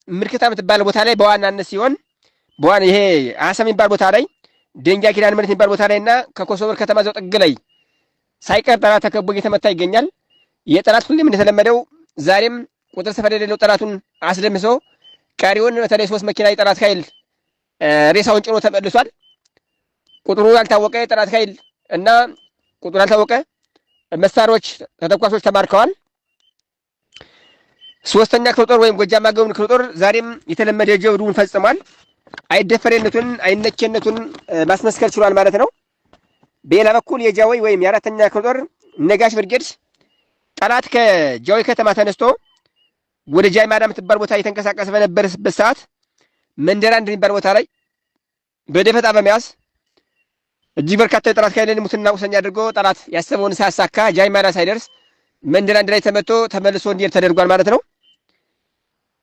ምልክታ የምትባል ቦታ ላይ በዋናነት ሲሆን ይሄ አሰም የሚባል ቦታ ላይ ደንጊያ ኪዳነ ምሕረት የሚባል ቦታ ላይ እና ከኮሶበር ከተማ ዘው ጥግ ላይ ሳይቀር ጠላት ተከቦ እየተመታ ይገኛል። የጠላት ሁሌም እንደተለመደው ዛሬም ቁጥር ስፍር የሌለው ጠላቱን አስደምሶ ቀሪውን በተለይ 3 መኪና የጠላት ኃይል ሬሳውን ጭኖ ተመልሷል። ቁጥሩ ያልታወቀ የጠላት ኃይል እና ቁጥሩ ያልታወቀ መሳሪያዎች ተተኳሾች ተማርከዋል። 3ኛ ክፍለ ጦር ወይም ጎጃም አገው ክፍለ ጦር ዛሬም የተለመደ ጀብዱን ፈጽሟል። አይደፈሬነቱን አይነኬነቱን ማስመስከር ችሏል ማለት ነው። በሌላ በኩል የጃዊ ወይም የ4ኛ ክፍለ ጦር ነጋሽ ብርጌድ ጠላት ከጃዊ ከተማ ተነስቶ ወደ ጃይ ማዳ የምትባል ቦታ እየተንቀሳቀሰ በነበረበት ሰዓት መንደር አንድ የሚባል ቦታ ላይ በደፈጣ በመያዝ እጅግ በርካታ የጠላት ኃይልን ሙትና ቁስለኛ አድርጎ ጠላት ያሰበውን ሳያሳካ ጃይ ማዳ ሳይደርስ መንደር አንድ ላይ ተመቶ ተመልሶ እንዲሄድ ተደርጓል ማለት ነው።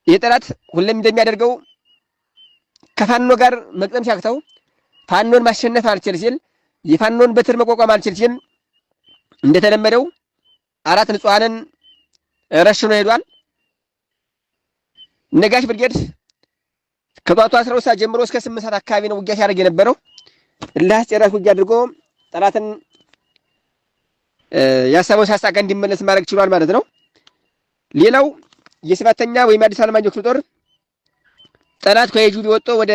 የጠላት ሁሌም እንደሚያደርገው ከፋኖ ጋር መቅጠም ሲያቅተው ፋኖን ማሸነፍ አልችል ሲል የፋኖን በትር መቋቋም አልችል ሲል እንደተለመደው 4 ንጹሃንን ረሽኖ ሄዷል። ነጋሽ ብርጌድ ከጧቱ 12 ሰዓት ጀምሮ እስከ 8 ሰዓት አካባቢ ነው ውጊያ ሲያደርግ የነበረው። ለአስጨራሽ ውጊያ አድርጎ ጠላትን ያሰበው ሳሳካ እንዲመለስ ማድረግ ችሏል ማለት ነው። ሌላው የ7ኛ ወይም አዲስ አለማየሁ ክፍለ ጦር ጠላት ከየጁቢ ወጥቶ ወደ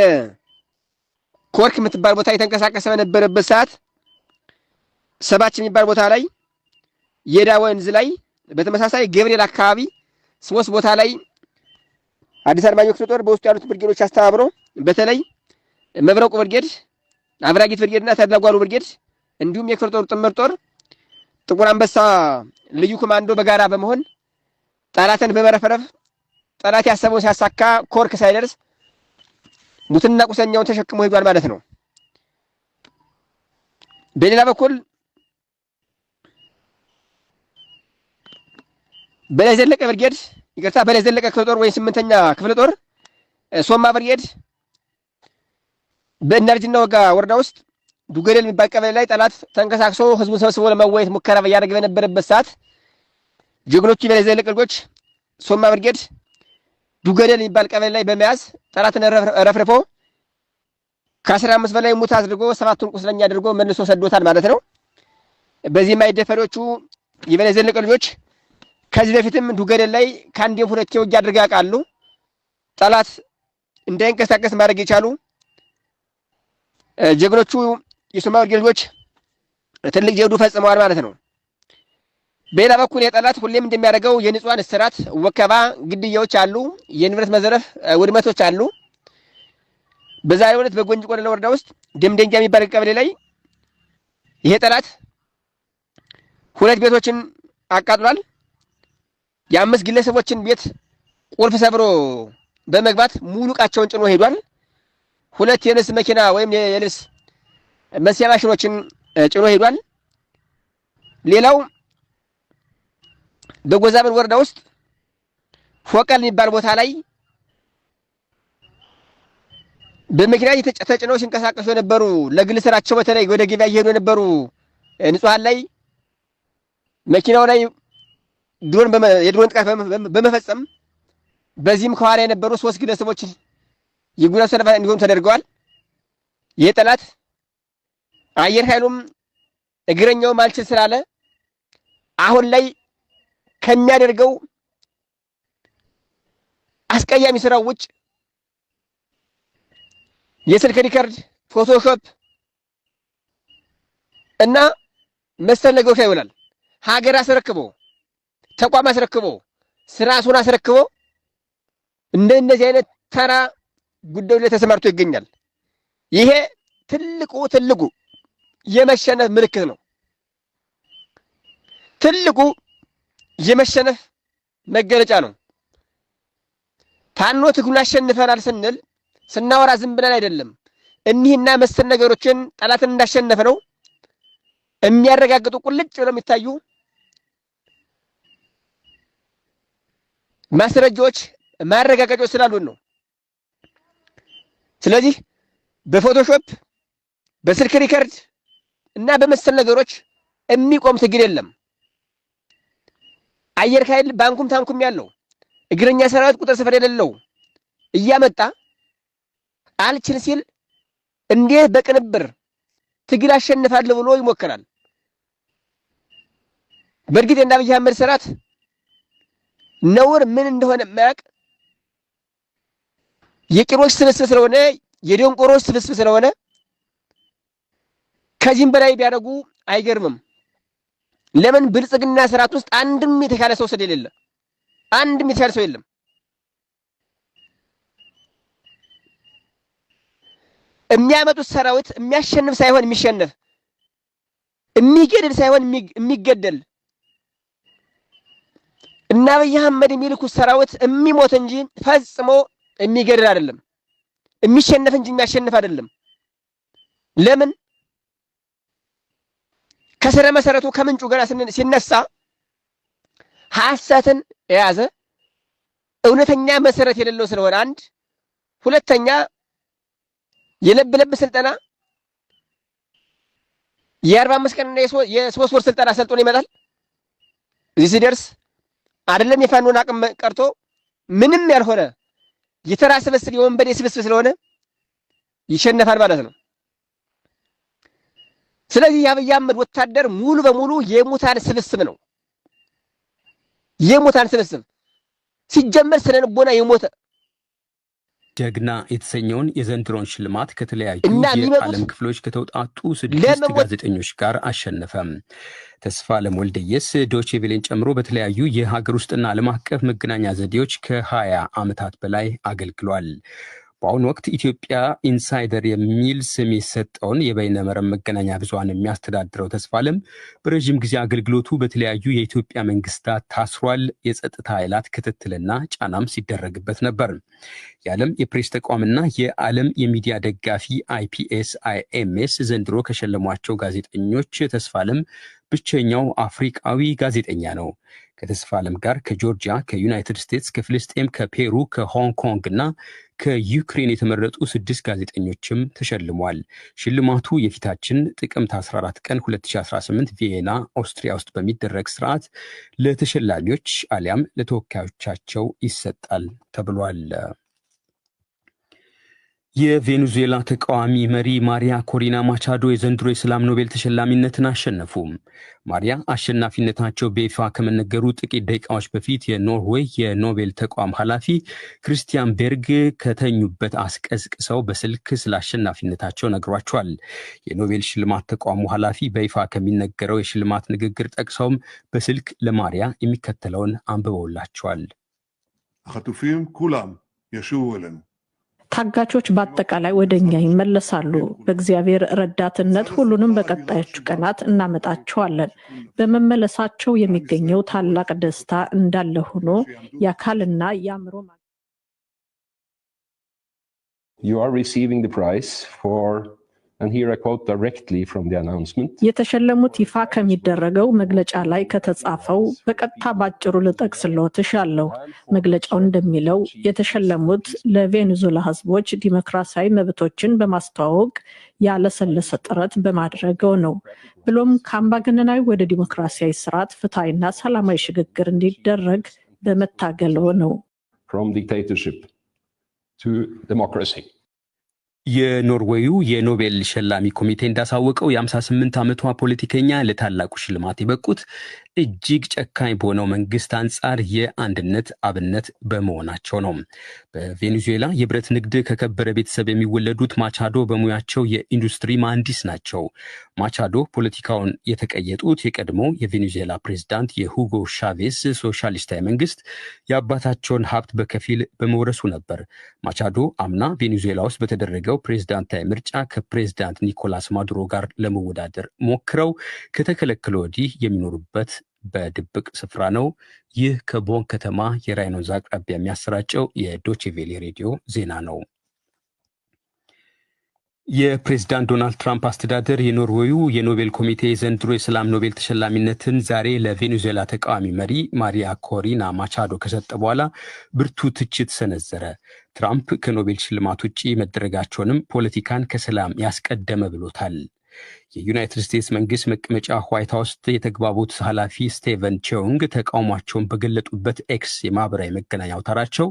ኮርክ የምትባል ቦታ የተንቀሳቀሰ በነበረበት ሰዓት ሰባች የሚባል ቦታ ላይ የዳ ወንዝ ላይ በተመሳሳይ ገብርኤል አካባቢ 3 ቦታ ላይ አዲስ አለማየሁ ክፍለ ጦር በውስጡ ያሉት ብርጌዶች አስተባብሮ በተለይ መብረቁ ብርጌድ፣ አብራጊት ብርጌድና ተድላጓሉ ብርጌድ እንዲሁም የክፍለ ጦር ጥምር ጦር ጥቁር አንበሳ ልዩ ኮማንዶ በጋራ በመሆን ጠላትን በመረፍረፍ ጠላት ያሰበውን ሲያሳካ ኮርክ ሳይደርስ ሙትና ቁሰኛውን ተሸክሞ ሄዷል ማለት ነው። በሌላ በኩል በላይ ዘለቀ ብርጌድ በላይ ዘለቀ ክፍለ ጦር ወይ 8ኛ ክፍለ ጦር ሶማ ብርጌድ በእናርጅና ወጋ ወረዳ ውስጥ ዱገደል የሚባል ቀበሌ ላይ ጠላት ተንቀሳቅሶ ህዝቡን ሰብስቦ ለመወየት ሙከራ እያደረገ በነበረበት ሰዓት ጀግኖቹ በላይ ዘለቀ ልጆች ሶማ ብርጌድ ዱገደል የሚባል ቀበሌ ላይ በመያዝ ጠላትን ረፍርፎ ከ15 በላይ ሙት አድርጎ 7ቱን ቁስለኛ አድርጎ መልሶ ሰዶታል ማለት ነው። በዚህ ማይደፈሮቹ የበላይ ዘለቀ ልጆች ከዚህ በፊትም ዱገደል ላይ ከአንዴም ሁለቴ ውጊያ አድርገው ያውቃሉ። ጠላት እንዳይንቀሳቀስ ማድረግ የቻሉ ጀግኖቹ የሶማ ብርጌድ ልጆች ትልቅ ጀብዱ ፈጽመዋል ማለት ነው። በሌላ በኩል የጠላት ሁሌም እንደሚያደርገው የንጹሃን እስራት፣ ወከባ፣ ግድያዎች አሉ። የንብረት መዘረፍ ውድመቶች አሉ። በዛሬው ዕለት በጎንጅ ቆለላ ወረዳ ውስጥ ደምደንጊያ የሚባል ቀበሌ ላይ ይሄ ጠላት 2 ቤቶችን አቃጥሏል። የ5 ግለሰቦችን ቤት ቁልፍ ሰብሮ በመግባት ሙሉ ዕቃቸውን ጭኖ ሄዷል። 2 የልብስ መኪና ወይም የልብስ መስሪያ ማሽኖችን ጭኖ ሄዷል። ሌላው በጎዛምን ወረዳ ውስጥ ፎቀል የሚባል ቦታ ላይ በመኪና ተጭነው ሲንቀሳቀሱ የነበሩ ለግል ስራቸው በተለይ ወደ ገበያ እየሄዱ የነበሩ ንጹሃን ላይ መኪናው ላይ የድሮን ጥቃት በመፈጸም በዚህም ከኋላ የነበሩ 3 ግለሰቦች የጉዳት ሰለባ እንዲሆኑ ተደርገዋል። ይህ ጠላት አየር ኃይሉም እግረኛውም አልችል ስላለ አሁን ላይ ከሚያደርገው አስቀያሚ ስራው ውጭ የስልክ ሪከርድ፣ ፎቶሾፕ እና መሰል ነገሮች ላይ ይውላል። ሀገር አስረክቦ ተቋም አስረክቦ ስርዓቱን አስረክቦ እንደነዚህ አይነት ተራ ጉዳዮች ላይ ተሰማርቶ ይገኛል። ይሄ ትልቁ የመሸነፍ ምልክት ነው። ትልቁ የመሸነፍ መገለጫ ነው። ፋኖ ትግሉን አሸንፈናል ስንል ስናወራ ዝም ብለን አይደለም። እኒህና መሰል ነገሮችን ጠላትን እንዳሸነፈ ነው የሚያረጋግጡ ቁልጭ ብለው የሚታዩ ማስረጃዎች ማረጋገጫዎች ስላሉን ነው። ስለዚህ በፎቶሾፕ በስልክ ሪከርድ እና በመሰል ነገሮች የሚቆም ትግል የለም። አየር ኃይል ባንኩም ታንኩም ያለው እግረኛ ሰራዊት ቁጥር ስፍር የሌለው እያመጣ አልችል ሲል እንዴት በቅንብር ትግል አሸንፋለሁ ብሎ ይሞክራል። በእርግጥ የእነ አብይ አህመድ ስርዓት ነውር ምን እንደሆነ ማያቅ የቂሮች ስብስብ ስለሆነ የደንቆሮች ስብስብ ስለሆነ ከዚህም በላይ ቢያደርጉ አይገርምም። ለምን ብልጽግና ስርዓት ውስጥ አንድም የተሻለ ሰው ስለሌለ አንድም የተሻለ ሰው የለም። የሚያመጡት ሰራዊት የሚያሸንፍ ሳይሆን የሚሸነፍ፣ የሚገድል ሳይሆን የሚገደል እና አብይ አህመድ የሚልኩት ሰራዊት የሚሞት እንጂ ፈጽሞ የሚገድል አይደለም፣ የሚሸነፍ እንጂ የሚያሸንፍ አይደለም። ለምን ከስረ መሰረቱ ከምንጩ ገና ሲነሳ ሐሰትን የያዘ እውነተኛ መሰረት የሌለው ስለሆነ አንድ፣ ሁለተኛ የለብ ስልጠና የ45 ቀንና የ3 ወር ስልጠና ሰልጥኖ ይመጣል። እዚህ ሲደርስ አይደለም የፋኖን አቅም ቀርቶ ምንም ያልሆነ የተራ ስብስብ የወንበዴ ስብስብ ስለሆነ ይሸነፋል ማለት ነው። ስለዚህ የአብይ አህመድ ወታደር ሙሉ በሙሉ የሙታን ስብስብ ነው። የሙታን ስብስብ ሲጀመር ስለ ልቦና የሞተ ጀግና የተሰኘውን የዘንድሮን ሽልማት ከተለያዩ የዓለም ክፍሎች ከተውጣጡ 6 ጋዜጠኞች ጋር አሸነፈ። ተስፋለም ወልደየስ ዶቼ ቬለን ጨምሮ በተለያዩ የሀገር ውስጥና ዓለም አቀፍ መገናኛ ዘዴዎች ከ20 ዓመታት በላይ አገልግሏል። በአሁኑ ወቅት ኢትዮጵያ ኢንሳይደር የሚል ስም የሰጠውን የበይነመረብ መገናኛ ብዙሃን የሚያስተዳድረው ተስፋለም በረዥም ጊዜ አገልግሎቱ በተለያዩ የኢትዮጵያ መንግስታት ታስሯል። የጸጥታ ኃይላት ክትትልና ጫናም ሲደረግበት ነበር። የዓለም የፕሬስ ተቋምና የዓለም የሚዲያ ደጋፊ IPS-IMS ዘንድሮ ከሸለሟቸው ጋዜጠኞች ተስፋለም ብቸኛው አፍሪካዊ ጋዜጠኛ ነው። ከተስፋለም ጋር ከጆርጂያ፣ ከዩናይትድ ስቴትስ፣ ከፍልስጤም፣ ከፔሩ፣ ከሆንግ ኮንግ እና ከዩክሬን የተመረጡ 6 ጋዜጠኞችም ተሸልሟል። ሽልማቱ የፊታችን ጥቅምት 14 ቀን 2018 ቪየና ኦስትሪያ ውስጥ በሚደረግ ስርዓት ለተሸላሚዎች አሊያም ለተወካዮቻቸው ይሰጣል ተብሏል። የቬኔዙዌላ ተቃዋሚ መሪ ማሪያ ኮሪና ማቻዶ የዘንድሮ የሰላም ኖቤል ተሸላሚነትን አሸነፉ። ማሪያ አሸናፊነታቸው በይፋ ከመነገሩ ጥቂት ደቂቃዎች በፊት የኖርዌይ የኖቤል ተቋም ኃላፊ ክርስቲያን ቤርግ ከተኙበት አስቀስቅሰው በስልክ ስለ አሸናፊነታቸው ነግሯቸዋል። የኖቤል ሽልማት ተቋሙ ኃላፊ በይፋ ከሚነገረው የሽልማት ንግግር ጠቅሰውም በስልክ ለማሪያ የሚከተለውን አንብበውላቸዋል። החטופים כולם ישובו אלינו ታጋቾች በአጠቃላይ ወደኛ ይመለሳሉ። በእግዚአብሔር ረዳትነት ሁሉንም በቀጣዮቹ ቀናት እናመጣቸዋለን። በመመለሳቸው የሚገኘው ታላቅ ደስታ እንዳለ ሆኖ የአካልና የአእምሮ You are receiving the prize for, and here I quote directly from the announcement. የተሸለሙት ይፋ ከሚደረገው መግለጫ ላይ ከተጻፈው በቀጥታ ባጭሩ ልጠቅስልዎት እሻለሁ። መግለጫው እንደሚለው የተሸለሙት ለቬኔዙዌላ ሕዝቦች ዲሞክራሲያዊ መብቶችን በማስተዋወቅ ያለሰለሰ ጥረት በማድረገው ነው። ብሎም ከአምባገነናዊ ወደ ዲሞክራሲያዊ ስርዓት ፍትሃዊና ሰላማዊ ሽግግር እንዲደረግ በመታገለው ነው። From dictatorship to democracy. የኖርዌዩ የኖቤል ሸላሚ ኮሚቴ እንዳሳወቀው የ58 ዓመቷ ፖለቲከኛ ለታላቁ ሽልማት የበቁት እጅግ ጨካኝ በሆነው መንግስት አንጻር የአንድነት አብነት በመሆናቸው ነው። በቬኔዙዌላ የብረት ንግድ ከከበረ ቤተሰብ የሚወለዱት ማቻዶ በሙያቸው የኢንዱስትሪ መሐንዲስ ናቸው። ማቻዶ ፖለቲካውን የተቀየጡት የቀድሞ የቬኔዙዌላ ፕሬዝዳንት የሁጎ ሻቬዝ ሶሻሊስታዊ መንግስት የአባታቸውን ሀብት በከፊል በመውረሱ ነበር። ማቻዶ አምና ቬኔዙዌላ ውስጥ በተደረገው ፕሬዝዳንታዊ ምርጫ ከፕሬዝዳንት ኒኮላስ ማዱሮ ጋር ለመወዳደር ሞክረው ከተከለከለ ወዲህ የሚኖሩበት በድብቅ ስፍራ ነው። ይህ ከቦን ከተማ የራይን ወንዝ አቅራቢያ የሚያሰራጨው የዶቼ ቬሌ ሬዲዮ ዜና ነው። የፕሬዝዳንት ዶናልድ ትራምፕ አስተዳደር የኖርዌዩ የኖቤል ኮሚቴ ዘንድሮ የሰላም ኖቤል ተሸላሚነትን ዛሬ ለቬኔዙዌላ ተቃዋሚ መሪ ማሪያ ኮሪና ማቻዶ ከሰጠ በኋላ ብርቱ ትችት ሰነዘረ። ትራምፕ ከኖቤል ሽልማት ውጪ መደረጋቸውንም ፖለቲካን ከሰላም ያስቀደመ ብሎታል። የዩናይትድ ስቴትስ መንግስት መቀመጫ ዋይት ሃውስ የተግባቦት ኃላፊ ስቴቨን ቾንግ ተቃውሟቸውን በገለጡበት ኤክስ የማህበራዊ መገናኛ አውታራቸው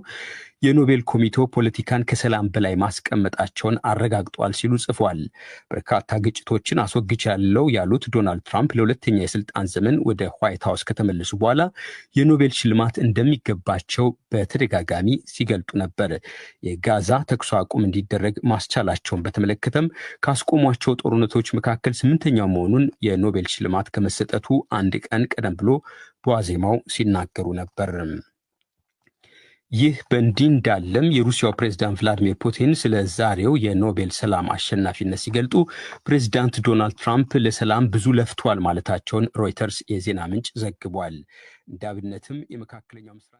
የኖቤል ኮሚቴው ፖለቲካን ከሰላም በላይ ማስቀመጣቸውን አረጋግጧል ሲሉ ጽፏል። በርካታ ግጭቶችን አስወግጃለሁ ያሉት ዶናልድ ትራምፕ ለሁለተኛ የስልጣን ዘመን ወደ ዋይት ሃውስ ከተመለሱ በኋላ የኖቤል ሽልማት እንደሚገባቸው በተደጋጋሚ ሲገልጡ ነበር። የጋዛ ተኩስ አቁም እንዲደረግ ማስቻላቸውን በተመለከተም ካስቆሟቸው ጦርነቶች መካከል 8ኛው መሆኑን የኖቤል ሽልማት ከመሰጠቱ አንድ ቀን ቀደም ብሎ በዋዜማው ሲናገሩ ነበር። ይህ በእንዲህ እንዳለም የሩሲያው ፕሬዝዳንት ቭላዲሚር ፑቲን ስለ ዛሬው የኖቤል ሰላም አሸናፊነት ሲገልጡ ፕሬዝዳንት ዶናልድ ትራምፕ ለሰላም ብዙ ለፍቷል ማለታቸውን ሮይተርስ የዜና ምንጭ ዘግቧል። እንደ አብነትም የመካከለኛው ምስራቅ